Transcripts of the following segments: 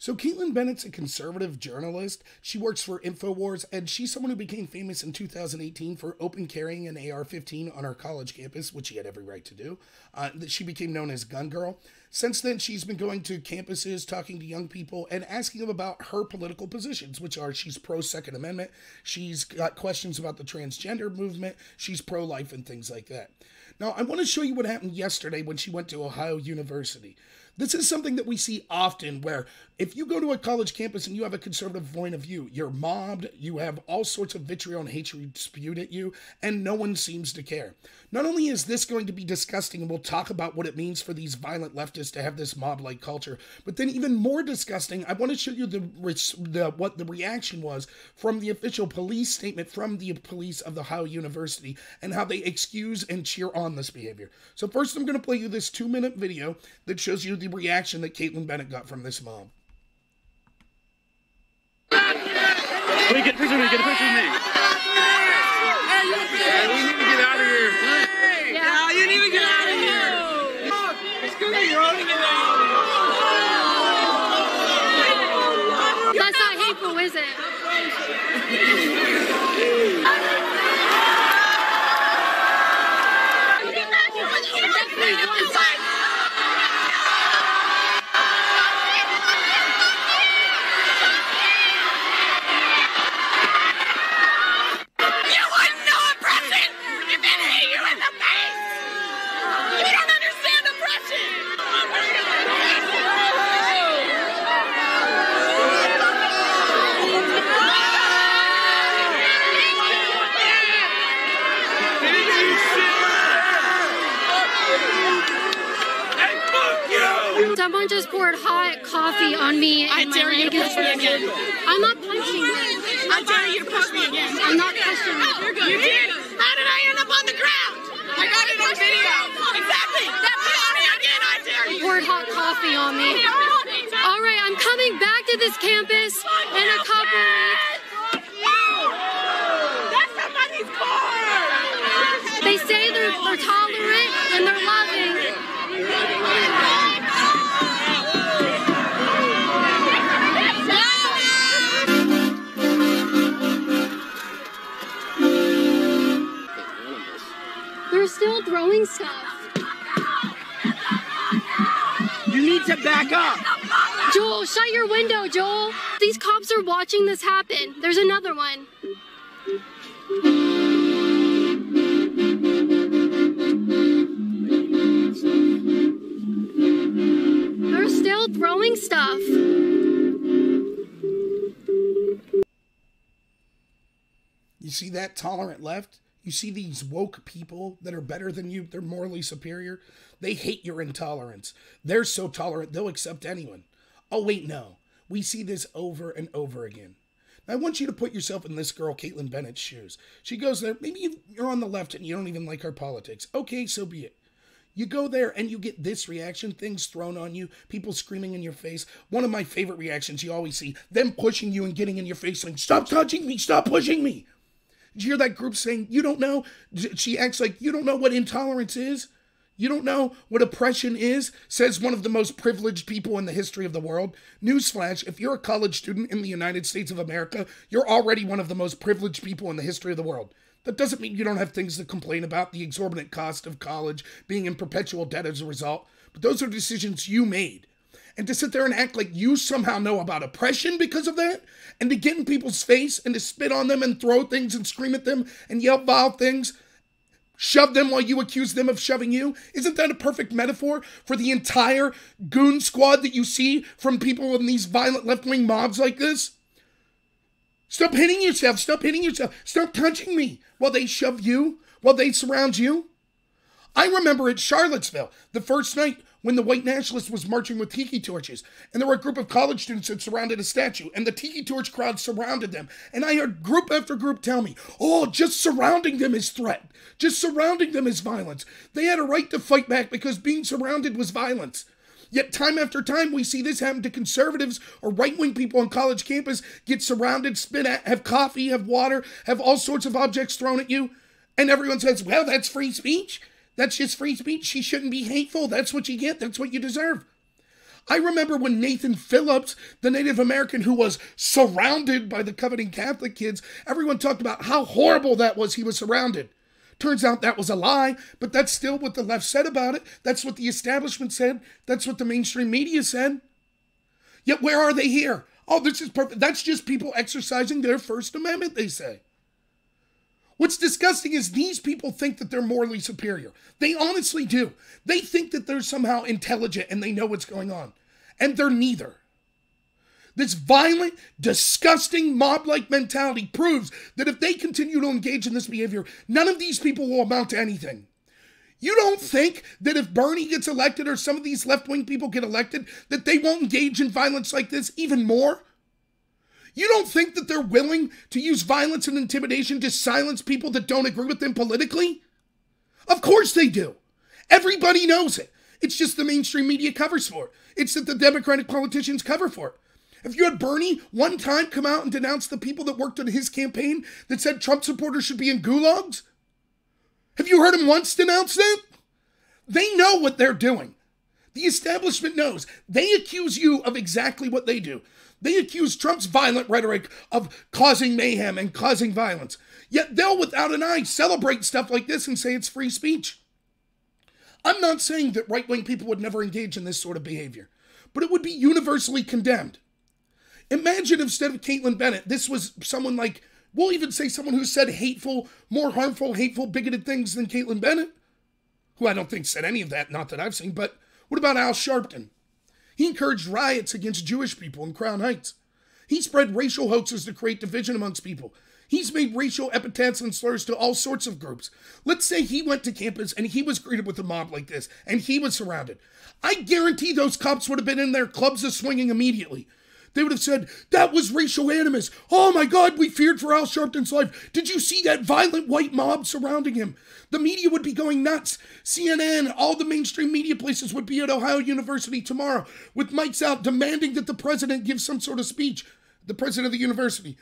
So Kaitlin Bennett's a conservative journalist. She works for InfoWars, and she's someone who became famous in 2018 for open carrying an AR-15 on our college campus, which she had every right to do. She became known as Gun Girl. Since then, she's been going to campuses, talking to young people, and asking them about her political positions, which are she's pro-Second Amendment, she's got questions about the transgender movement, she's pro-life, and things like that. Now, I want to show you what happened yesterday when she went to Ohio University. This is something that we see often where if you go to a college campus and you have a conservative point of view, you're mobbed, you have all sorts of vitriol and hatred spewed at you, and no one seems to care. Not only is this going to be disgusting, and we'll talk about what it means for these violent leftists to have this mob-like culture, but then even more disgusting, I want to show you what the reaction was from the official police statement from the police of the Ohio University and how they excuse and cheer on this behavior. So first I'm going to play you this 2-minute video that shows you the reaction that Kaitlin Bennett got from this mob. Wait, get a picture of me, get a picture of me. Yeah, you need to get out of here. Yeah, you need to get out of here. It's good that you're owning it now. That's not hateful, is it? Someone just poured hot coffee on me. I dare you to push me again. I'm not punching you. I dare you to push me again. I'm not pushing you. You're good. You did. How did I end up on the ground? I got it on video. Exactly. That push me again. I dare you. Poured hot coffee on me. All right, I'm coming back to this campus in a couple weeks. That's somebody's car. They say they're tolerant and they're loving. They're still throwing stuff. You need to back up. Joel, shut your window, Joel. These cops are watching this happen. There's another one. They're still throwing stuff. You see that tolerant left? You see these woke people that are better than you, they're morally superior. They hate your intolerance. They're so tolerant, they'll accept anyone. Oh, wait, no. We see this over and over again. Now, I want you to put yourself in this girl, Kaitlin Bennett's shoes. She goes there, maybe you're on the left and you don't even like our politics. Okay, so be it. You go there and you get this reaction, things thrown on you, people screaming in your face. One of my favorite reactions you always see, them pushing you and getting in your face saying, stop touching me, stop pushing me. Did you hear that group saying, you don't know? She acts like you don't know what intolerance is. You don't know what oppression is, says one of the most privileged people in the history of the world. Newsflash, if you're a college student in the United States of America, you're already one of the most privileged people in the history of the world. That doesn't mean you don't have things to complain about, the exorbitant cost of college, being in perpetual debt as a result. But those are decisions you made. And to sit there and act like you somehow know about oppression because of that, and to get in people's face and to spit on them and throw things and scream at them and yell vile things, shove them while you accuse them of shoving you, isn't that a perfect metaphor for the entire goon squad that you see from people in these violent left-wing mobs like this? Stop hitting yourself, stop hitting yourself, stop touching me while they shove you, while they surround you. I remember at Charlottesville, the first night when the white nationalist was marching with tiki torches, and there were a group of college students that surrounded a statue, and the tiki torch crowd surrounded them, and I heard group after group tell me, oh, just surrounding them is threat. Just surrounding them is violence. They had a right to fight back because being surrounded was violence. Yet time after time, we see this happen to conservatives or right-wing people on college campus, get surrounded, spit at, have coffee, have water, have all sorts of objects thrown at you, and everyone says, well, that's free speech. That's just free speech. She shouldn't be hateful. That's what you get. That's what you deserve. I remember when Nathan Phillips, the Native American who was surrounded by the coveting Catholic kids, everyone talked about how horrible that was. He was surrounded. Turns out that was a lie, but that's still what the left said about it. That's what the establishment said. That's what the mainstream media said. Yet where are they here? Oh, this is perfect. That's just people exercising their First Amendment, they say. What's disgusting is these people think that they're morally superior. They honestly do. They think that they're somehow intelligent and they know what's going on. And they're neither. This violent, disgusting, mob-like mentality proves that if they continue to engage in this behavior, none of these people will amount to anything. You don't think that if Bernie gets elected or some of these left-wing people get elected, that they won't engage in violence like this even more? You don't think that they're willing to use violence and intimidation to silence people that don't agree with them politically? Of course they do. Everybody knows it. It's just the mainstream media covers for it. It's that the Democratic politicians cover for it. If you had Bernie one time come out and denounce the people that worked on his campaign that said Trump supporters should be in gulags, have you heard him once denounce that? They know what they're doing. The establishment knows. They accuse you of exactly what they do. They accuse Trump's violent rhetoric of causing mayhem and causing violence. Yet they'll, without an eye, celebrate stuff like this and say it's free speech. I'm not saying that right-wing people would never engage in this sort of behavior, but it would be universally condemned. Imagine if instead of Kaitlin Bennett, this was someone like, we'll even say someone who said hateful, more harmful, hateful, bigoted things than Kaitlin Bennett, who I don't think said any of that, not that I've seen, but what about Al Sharpton? He encouraged riots against Jewish people in Crown Heights. He spread racial hoaxes to create division amongst people. He's made racial epithets and slurs to all sorts of groups. Let's say he went to campus and he was greeted with a mob like this, and he was surrounded. I guarantee those cops would have been in their clubs of swinging immediately. They would have said, that was racial animus. Oh my God, we feared for Al Sharpton's life. Did you see that violent white mob surrounding him? The media would be going nuts. CNN, all the mainstream media places would be at Ohio University tomorrow with mics out demanding that the president give some sort of speech, the president of the university,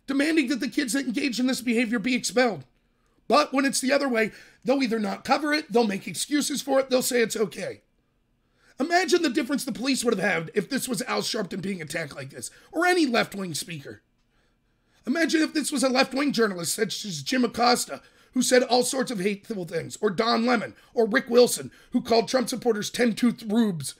demanding that the kids that engage in this behavior be expelled. But when it's the other way, they'll either not cover it, they'll make excuses for it, they'll say it's okay. Imagine the difference the police would have had if this was Al Sharpton being attacked like this, or any left-wing speaker. Imagine if this was a left-wing journalist such as Jim Acosta, who said all sorts of hateful things, or Don Lemon, or Rick Wilson, who called Trump supporters 10-toothed rubes.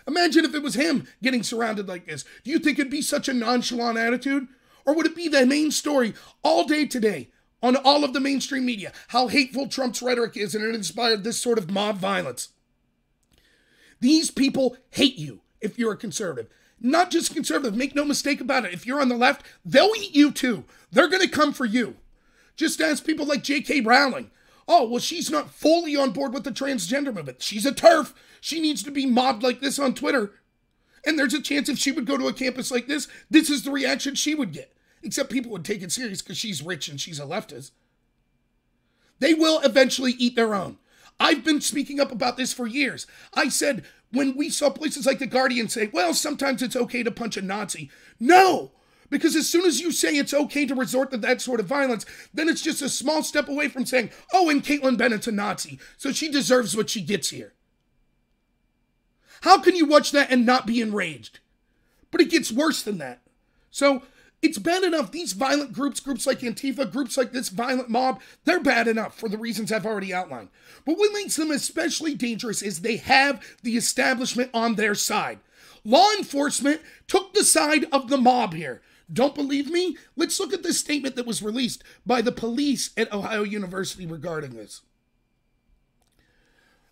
Imagine if it was him getting surrounded like this. Do you think it'd be such a nonchalant attitude? Or would it be the main story all day today on all of the mainstream media, how hateful Trump's rhetoric is and it inspired this sort of mob violence? These people hate you if you're a conservative. Not just conservative, make no mistake about it. If you're on the left, they'll eat you too. They're going to come for you. Just as people like J.K. Rowling. Oh, well, she's not fully on board with the transgender movement. She's a TERF. She needs to be mobbed like this on Twitter. And there's a chance if she would go to a campus like this, this is the reaction she would get. Except people would take it serious because she's rich and she's a leftist. They will eventually eat their own. I've been speaking up about this for years. I said when we saw places like The Guardian say, well, sometimes it's okay to punch a Nazi. No, because as soon as you say it's okay to resort to that sort of violence, then it's just a small step away from saying, oh, and Kaitlin Bennett's a Nazi, so she deserves what she gets here. How can you watch that and not be enraged? But it gets worse than that. So it's bad enough. These violent groups like Antifa, groups like this violent mob, they're bad enough for the reasons I've already outlined. But what makes them especially dangerous is they have the establishment on their side. Law enforcement took the side of the mob here. Don't believe me? Let's look at this statement that was released by the police at Ohio University regarding this.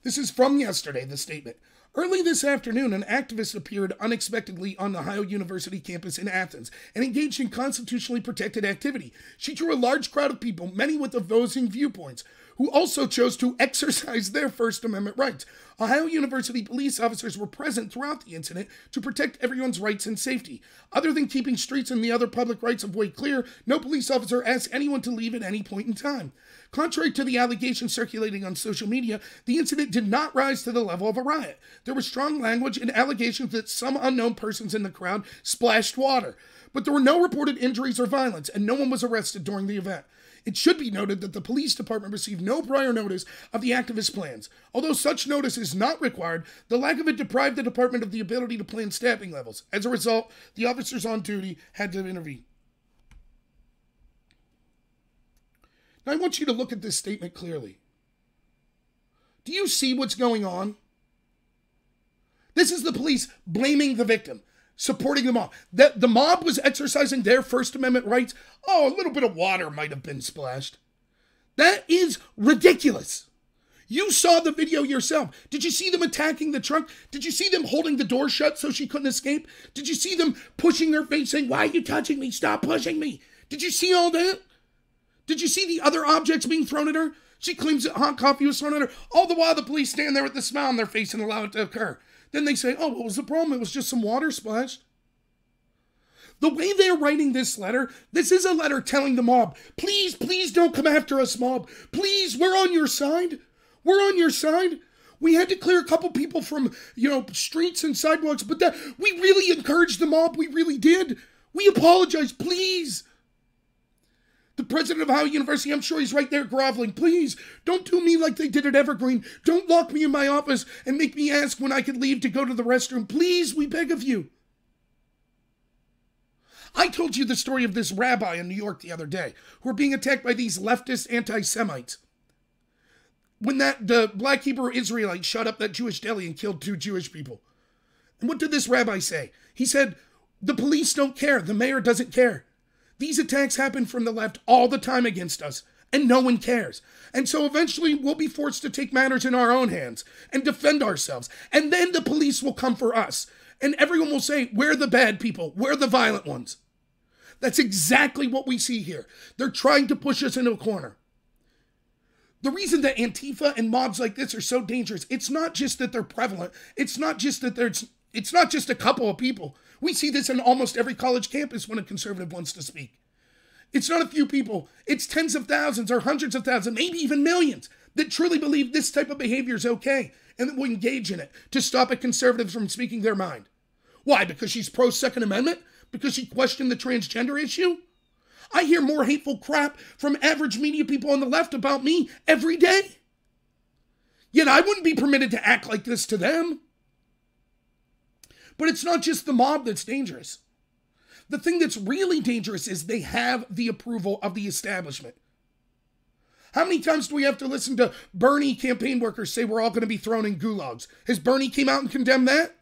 This is from yesterday, the statement. Early this afternoon, an activist appeared unexpectedly on the Ohio University campus in Athens and engaged in constitutionally protected activity. She drew a large crowd of people, many with opposing viewpoints, who also chose to exercise their First Amendment rights. Ohio University police officers were present throughout the incident to protect everyone's rights and safety. Other than keeping streets and the other public rights of way clear, no police officer asked anyone to leave at any point in time. Contrary to the allegations circulating on social media, the incident did not rise to the level of a riot. There was strong language and allegations that some unknown persons in the crowd splashed water. But there were no reported injuries or violence, and no one was arrested during the event. It should be noted that the police department received no prior notice of the activist plans. Although such notice is not required, the lack of it deprived the department of the ability to plan staffing levels. As a result, the officers on duty had to intervene. Now, I want you to look at this statement clearly. Do you see what's going on? This is the police blaming the victim, supporting the mob. That the mob was exercising their First Amendment rights. Oh, a little bit of water might have been splashed. That is ridiculous. You saw the video yourself. Did you see them attacking the trunk? Did you see them holding the door shut so she couldn't escape? Did you see them pushing her face saying, "Why are you touching me? Stop pushing me." Did you see all that? Did you see the other objects being thrown at her? She claims that hot coffee was thrown at her. All the while the police stand there with a smile on their face and allow it to occur. Then they say, "Oh, what was the problem? It was just some water splashed." The way they're writing this letter, this is a letter telling the mob, please, please don't come after us, mob. Please, we're on your side. We're on your side. We had to clear a couple people from, streets and sidewalks, but we really encouraged the mob. We really did. We apologize, please. The president of Ohio University, I'm sure he's right there groveling. Please, don't do me like they did at Evergreen. Don't lock me in my office and make me ask when I could leave to go to the restroom. Please, we beg of you. I told you the story of this rabbi in New York the other day who were being attacked by these leftist anti-Semites. When the black Hebrew Israelite shot up that Jewish deli and killed 2 Jewish people. And what did this rabbi say? He said, the police don't care. The mayor doesn't care. These attacks happen from the left all the time against us, and no one cares. And so eventually we'll be forced to take matters in our own hands and defend ourselves. And then the police will come for us. And everyone will say, we're the bad people. We're the violent ones. That's exactly what we see here. They're trying to push us into a corner. The reason that Antifa and mobs like this are so dangerous, it's not just that they're prevalent. It's not just a couple of people. We see this in almost every college campus when a conservative wants to speak. It's not a few people. It's tens of thousands or hundreds of thousands, maybe even millions, that truly believe this type of behavior is okay and that will engage in it to stop a conservative from speaking their mind. Why? Because she's pro-Second Amendment? Because she questioned the transgender issue? I hear more hateful crap from average media people on the left about me every day. Yet I wouldn't be permitted to act like this to them. But it's not just the mob that's dangerous. The thing that's really dangerous is they have the approval of the establishment. How many times do we have to listen to Bernie campaign workers say we're all going to be thrown in gulags? Has Bernie came out and condemned that?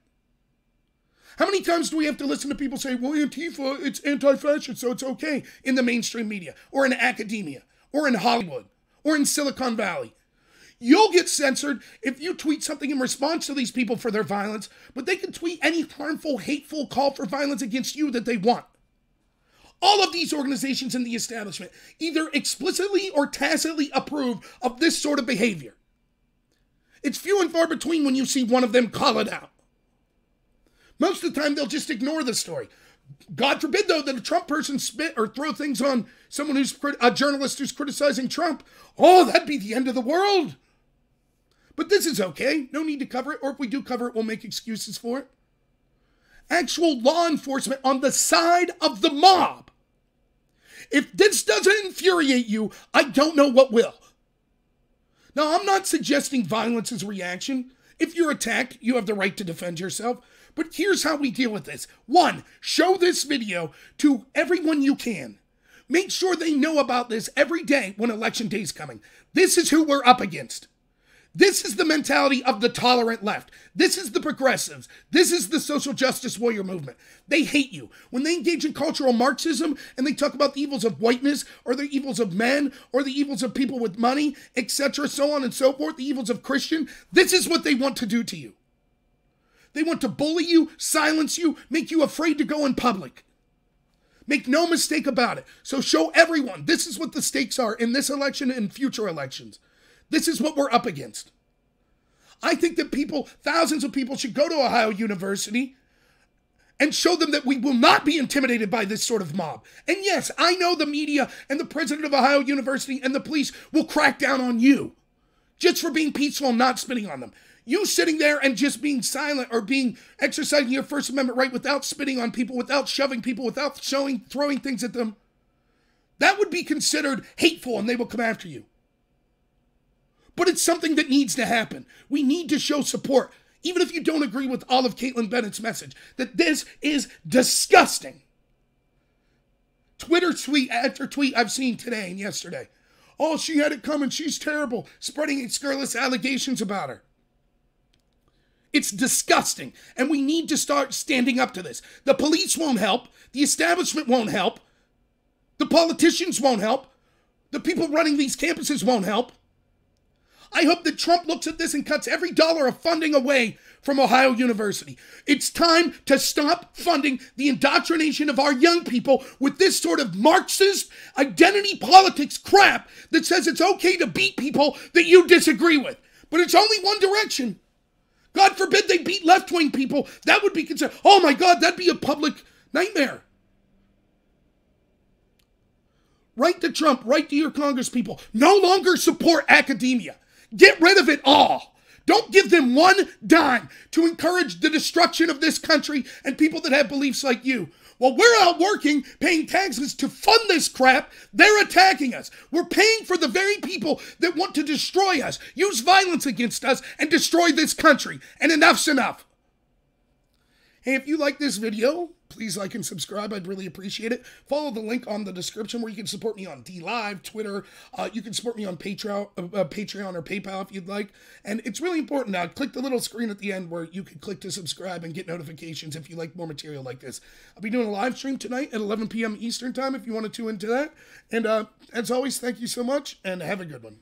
How many times do we have to listen to people say, well, Antifa, it's anti-fascist, so it's okay in the mainstream media, or in academia, or in Hollywood, or in Silicon Valley? You'll get censored if you tweet something in response to these people for their violence, but they can tweet any harmful, hateful call for violence against you that they want. All of these organizations in the establishment either explicitly or tacitly approve of this sort of behavior. It's few and far between when you see one of them call it out. Most of the time, they'll just ignore the story. God forbid, though, that a Trump person spit or throw things on someone who's a journalist who's criticizing Trump. Oh, that'd be the end of the world. But this is okay. No need to cover it. Or if we do cover it, we'll make excuses for it. Actual law enforcement on the side of the mob. If this doesn't infuriate you, I don't know what will. Now, I'm not suggesting violence is a reaction. If you're attacked, you have the right to defend yourself. But here's how we deal with this. 1, show this video to everyone you can. Make sure they know about this every day when election day is coming. This is who we're up against. This is the mentality of the tolerant left. This is the progressives. This is the social justice warrior movement. They hate you. When they engage in cultural Marxism and they talk about the evils of whiteness or the evils of men or the evils of people with money, etc., so on and so forth, the evils of Christian, this is what they want to do to you. They want to bully you, silence you, make you afraid to go in public. Make no mistake about it. So show everyone this is what the stakes are in this election and future elections. This is what we're up against. I think that people, thousands of people, should go to Ohio University and show them that we will not be intimidated by this sort of mob. And yes, I know the media and the president of Ohio University and the police will crack down on you just for being peaceful and not spitting on them. You sitting there and just being silent or exercising your First Amendment right without spitting on people, without shoving people, without throwing things at them. That would be considered hateful and they will come after you. But it's something that needs to happen. We need to show support, even if you don't agree with all of Kaitlin Bennett's message, that this is disgusting. Twitter tweet after tweet I've seen today and yesterday. Oh, she had it coming. She's terrible. Spreading scurrilous allegations about her. It's disgusting. And we need to start standing up to this. The police won't help. The establishment won't help. The politicians won't help. The people running these campuses won't help. I hope that Trump looks at this and cuts every dollar of funding away from Ohio University. It's time to stop funding the indoctrination of our young people with this sort of Marxist identity politics crap that says it's okay to beat people that you disagree with. But it's only one direction. God forbid they beat left-wing people. That would be considered, oh my God, that'd be a public nightmare. Write to Trump, write to your congresspeople. No longer support academia. Get rid of it all. Don't give them one dime to encourage the destruction of this country and people that have beliefs like you. While we're out working, paying taxes to fund this crap, they're attacking us. We're paying for the very people that want to destroy us, use violence against us, and destroy this country. And enough's enough. Hey, if you like this video, please like and subscribe. I'd really appreciate it. Follow the link on the description where you can support me on DLive, Twitter. You can support me on Patreon or PayPal if you'd like. And it's really important now. Click the little screen at the end where you can click to subscribe and get notifications if you like more material like this. I'll be doing a live stream tonight at 11 p.m. Eastern time if you want to tune into that. And as always, thank you so much and have a good one.